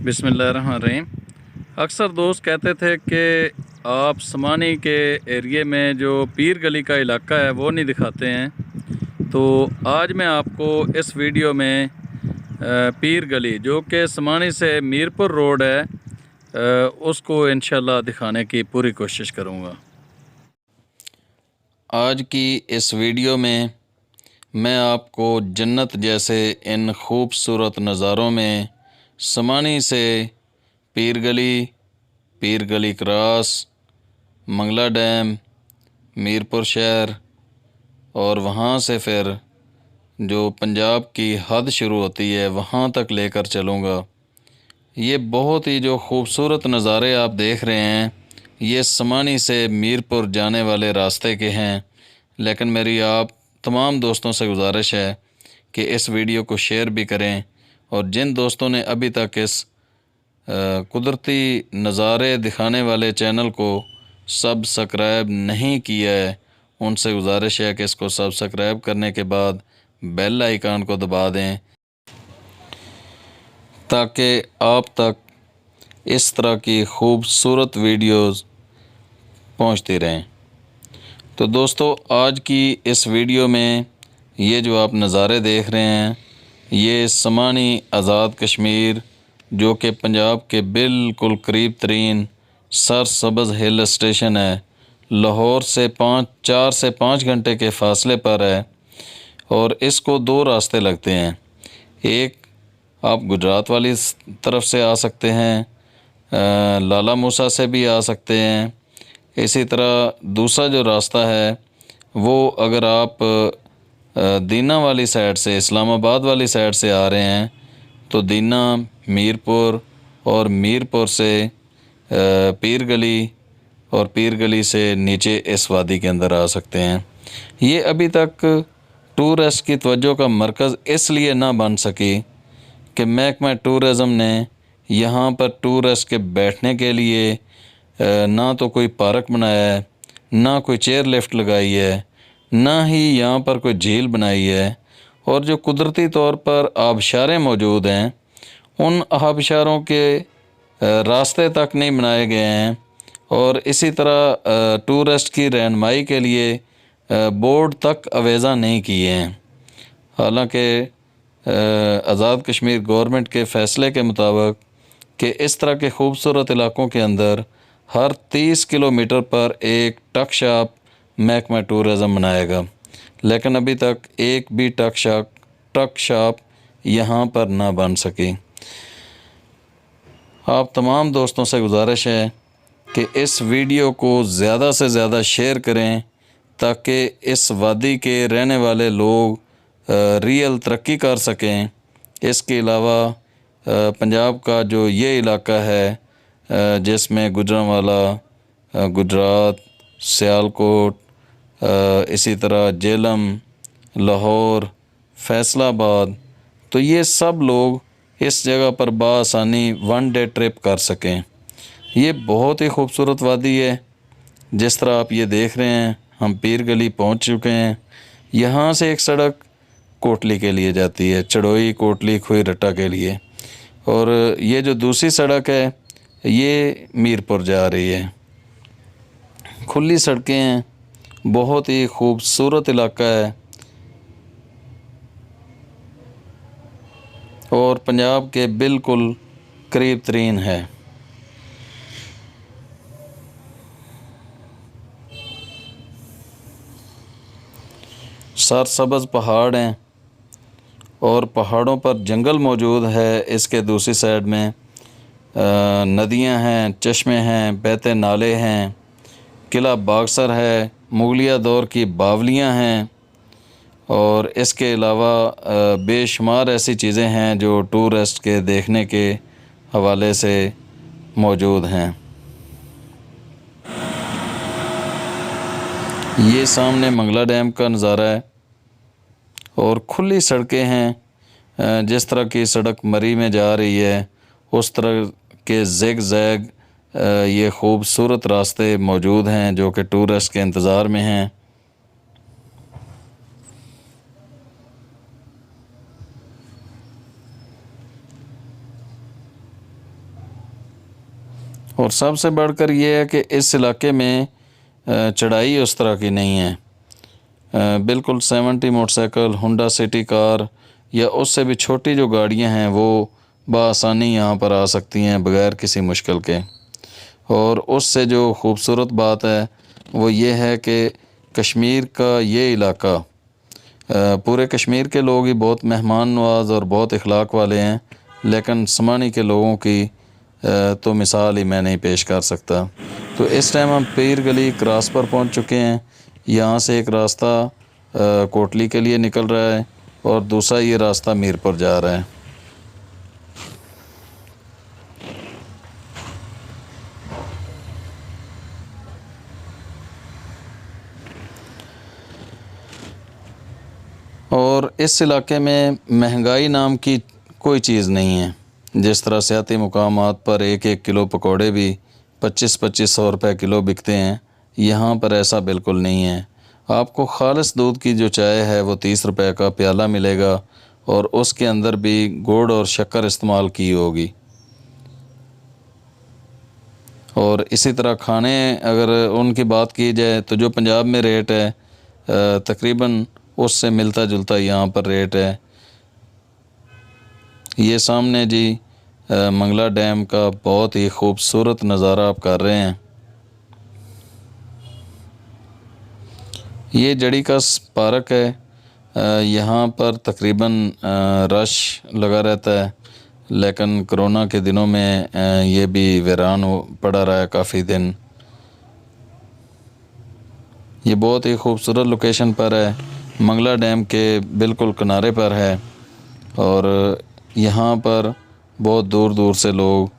बिस्मिल्लाहिर्रहमानिर्रहीम। अक्सर दोस्त कहते थे कि आप समानी के एरिए में जो पीर गली का इलाका है वो नहीं दिखाते हैं। तो आज मैं आपको इस वीडियो में पीर गली जो कि समानी से मीरपुर रोड है उसको इंशाल्लाह दिखाने की पूरी कोशिश करूँगा। आज की इस वीडियो में मैं आपको जन्नत जैसे इन खूबसूरत नज़ारों में समानी से पीर गली क्रॉस, मंगला डैम, मीरपुर शहर और वहाँ से फिर जो पंजाब की हद शुरू होती है वहाँ तक लेकर चलूँगा। ये बहुत ही जो खूबसूरत नज़ारे आप देख रहे हैं ये समानी से मीरपुर जाने वाले रास्ते के हैं। लेकिन मेरी आप तमाम दोस्तों से गुजारिश है कि इस वीडियो को शेयर भी करें और जिन दोस्तों ने अभी तक इस कुदरती नज़ारे दिखाने वाले चैनल को सब्सक्राइब नहीं किया है उनसे गुजारिश है कि इसको सब्सक्राइब करने के बाद बेल आइकन को दबा दें ताकि आप तक इस तरह की खूबसूरत वीडियोस पहुंचती रहें। तो दोस्तों आज की इस वीडियो में ये जो आप नज़ारे देख रहे हैं ये समानी आज़ाद कश्मीर जो कि पंजाब के बिल्कुल करीब तरीन सरसब्ज़ हिल स्टेशन है, लाहौर से 4 से 5 घंटे के फ़ासले पर है और इसको 2 रास्ते लगते हैं। एक आप गुजरात वाली तरफ से आ सकते हैं, लाला मूसा से भी आ सकते हैं। इसी तरह दूसरा जो रास्ता है वो अगर आप दीना वाली साइड से, इस्लामाबाद वाली साइड से आ रहे हैं तो दीना, मीरपुर और मीरपुर से पीर गली और पीर गली से नीचे इस वादी के अंदर आ सकते हैं। ये अभी तक टूरिस्ट की तवज्जो का मरकज़ इसलिए ना बन सकी कि महकमा टूरिज़म ने यहाँ पर टूरिस्ट के बैठने के लिए ना तो कोई पार्क बनाया है, ना कोई चेयर लिफ्ट लगाई है, ना ही यहाँ पर कोई झील बनाई है। और जो कुदरती तौर पर आबशारें मौजूद हैं उन आबशारों के रास्ते तक नहीं बनाए गए हैं और इसी तरह टूरिस्ट की रहनुमाई के लिए बोर्ड तक अवेज़ा नहीं किए हैं। हालांकि आज़ाद कश्मीर गवर्नमेंट के फ़ैसले के मुताबिक कि इस तरह के खूबसूरत इलाकों के अंदर हर 30 किलोमीटर पर एक टक शॉप महकमा टूरिज़म बनाएगा, लेकिन अभी तक एक भी टक शॉप यहाँ पर ना बन सकी। आप तमाम दोस्तों से गुजारिश है कि इस वीडियो को ज़्यादा से ज़्यादा शेयर करें ताकि इस वादी के रहने वाले लोग रियल तरक्की कर सकें। इसके अलावा पंजाब का जो ये इलाका है जिसमें गुजरांवाला, गुजरात, सियालकोट, इसी तरह जेलम, लाहौर, फैसलाबाद, तो ये सब लोग इस जगह पर बआसानी 1 डे ट्रिप कर सकें। ये बहुत ही खूबसूरत वादी है। जिस तरह आप ये देख रहे हैं हम पीर गली पहुंच चुके हैं। यहाँ से एक सड़क कोटली के लिए जाती है, चड़ोई, कोटली, खुई रट्टा के लिए, और ये जो दूसरी सड़क है ये मीरपुर जा रही है। खुली सड़कें हैं, बहुत ही खूबसूरत इलाका है और पंजाब के बिल्कुल करीब तरीन है। सरसब्ज़ पहाड़ हैं और पहाड़ों पर जंगल मौजूद है। इसके दूसरी साइड में नदियां हैं, चश्मे हैं, बहते नाले हैं, किला बागसर है, मुगलिया दौर की बावलियां हैं और इसके अलावा बेशुमार ऐसी चीज़ें हैं जो टूरिस्ट के देखने के हवाले से मौजूद हैं। ये सामने मंगला डैम का नज़ारा है और खुली सड़कें हैं। जिस तरह की सड़क मरी में जा रही है उस तरह के ज़िग ज़ैग ये खूबसूरत रास्ते मौजूद हैं जो कि टूरिस्ट के इंतज़ार में हैं। और सबसे बढ़कर ये है कि इस इलाके में चढ़ाई उस तरह की नहीं है। बिल्कुल 70 मोटरसाइकिल, होंडा सिटी कार या उससे भी छोटी जो गाड़ियां हैं वो बआसानी यहाँ पर आ सकती हैं बग़ैर किसी मुश्किल के। और उससे जो ख़ूबसूरत बात है वो ये है कि कश्मीर का ये इलाका, पूरे कश्मीर के लोग ही बहुत मेहमान नवाज और बहुत इखलाक वाले हैं, लेकिन समानी के लोगों की तो मिसाल ही मैं नहीं पेश कर सकता। तो इस टाइम हम पीर गली क्रॉस पर पहुंच चुके हैं। यहाँ से एक रास्ता कोटली के लिए निकल रहा है और दूसरा ये रास्ता मीरपुर जा रहा है। और इस इलाके में महंगाई नाम की कोई चीज़ नहीं है। जिस तरह सियाती मुकामात पर एक एक किलो पकौड़े भी 25-2500 रुपये किलो बिकते हैं, यहाँ पर ऐसा बिल्कुल नहीं है। आपको खालिस दूध की जो चाय है वो 30 रुपये का प्याला मिलेगा और उसके अंदर भी गुड़ और शक्कर इस्तेमाल की होगी। और इसी तरह खाने अगर उनकी बात की जाए तो जो पंजाब में रेट है तकरीबन उससे मिलता जुलता यहाँ पर रेट है। ये सामने जी मंगला डैम का बहुत ही खूबसूरत नज़ारा आप कर रहे हैं। ये जड़ी का पार्क है। यहाँ पर तकरीबन रश लगा रहता है, लेकिन कोरोना के दिनों में ये भी वीरान पड़ा रहा है काफ़ी दिन। ये बहुत ही खूबसूरत लोकेशन पर है, मंगला डैम के बिल्कुल किनारे पर है और यहाँ पर बहुत दूर दूर से लोग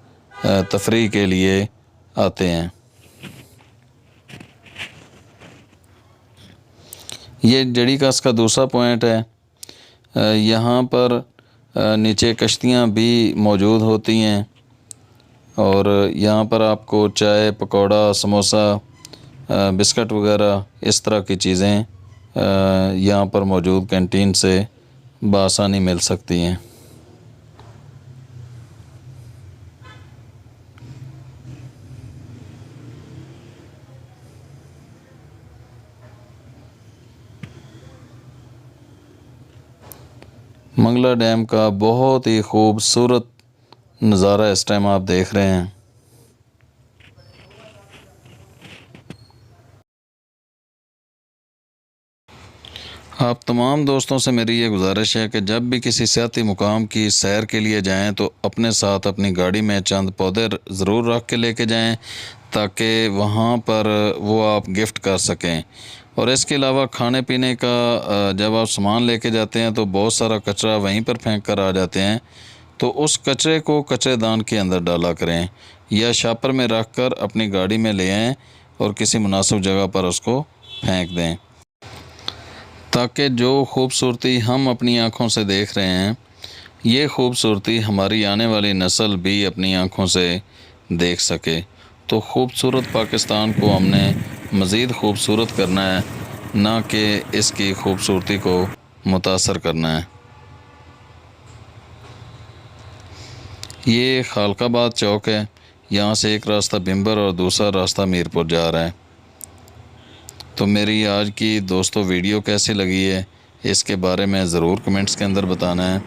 तफरीह के लिए आते हैं। ये जड़ी का इसका दूसरा पॉइंट है। यहाँ पर नीचे कश्तियाँ भी मौजूद होती हैं और यहाँ पर आपको चाय, पकौड़ा, समोसा, बिस्किट वगैरह इस तरह की चीज़ें यहाँ पर मौजूद कैंटीन से बआसानी मिल सकती हैं। मंगला डैम का बहुत ही खूबसूरत नज़ारा इस टाइम आप देख रहे हैं। आप तमाम दोस्तों से मेरी ये गुजारिश है कि जब भी किसी सियाती मुकाम की सैर के लिए जाएं तो अपने साथ अपनी गाड़ी में चंद पौधे ज़रूर रख के लेके जाएं ताकि वहाँ पर वो आप गिफ्ट कर सकें। और इसके अलावा खाने पीने का जब आप सामान लेके जाते हैं तो बहुत सारा कचरा वहीं पर फेंक कर आ जाते हैं, तो उस कचरे को कचरेदान के अंदर डाला करें या शापर में रख कर अपनी गाड़ी में ले आएँ और किसी मुनासिब जगह पर उसको फेंक दें, ताकि जो खूबसूरती हम अपनी आँखों से देख रहे हैं ये खूबसूरती हमारी आने वाली नस्ल भी अपनी आँखों से देख सके। तो खूबसूरत पाकिस्तान को हमने मज़ीद खूबसूरत करना है, ना कि इसकी खूबसूरती को मुतासर करना है। ये खालकाबाद चौक है, यहाँ से एक रास्ता बिम्बर और दूसरा रास्ता मीरपुर जा रहा है। तो मेरी आज की दोस्तों वीडियो कैसी लगी है इसके बारे में ज़रूर कमेंट्स के अंदर बताना है।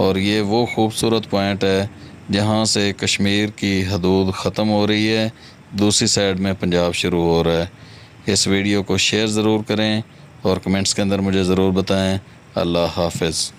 और ये वो खूबसूरत पॉइंट है जहाँ से कश्मीर की हदूद ख़त्म हो रही है, दूसरी साइड में पंजाब शुरू हो रहा है। इस वीडियो को शेयर ज़रूर करें और कमेंट्स के अंदर मुझे ज़रूर बताएं। अल्लाह हाफ़िज़।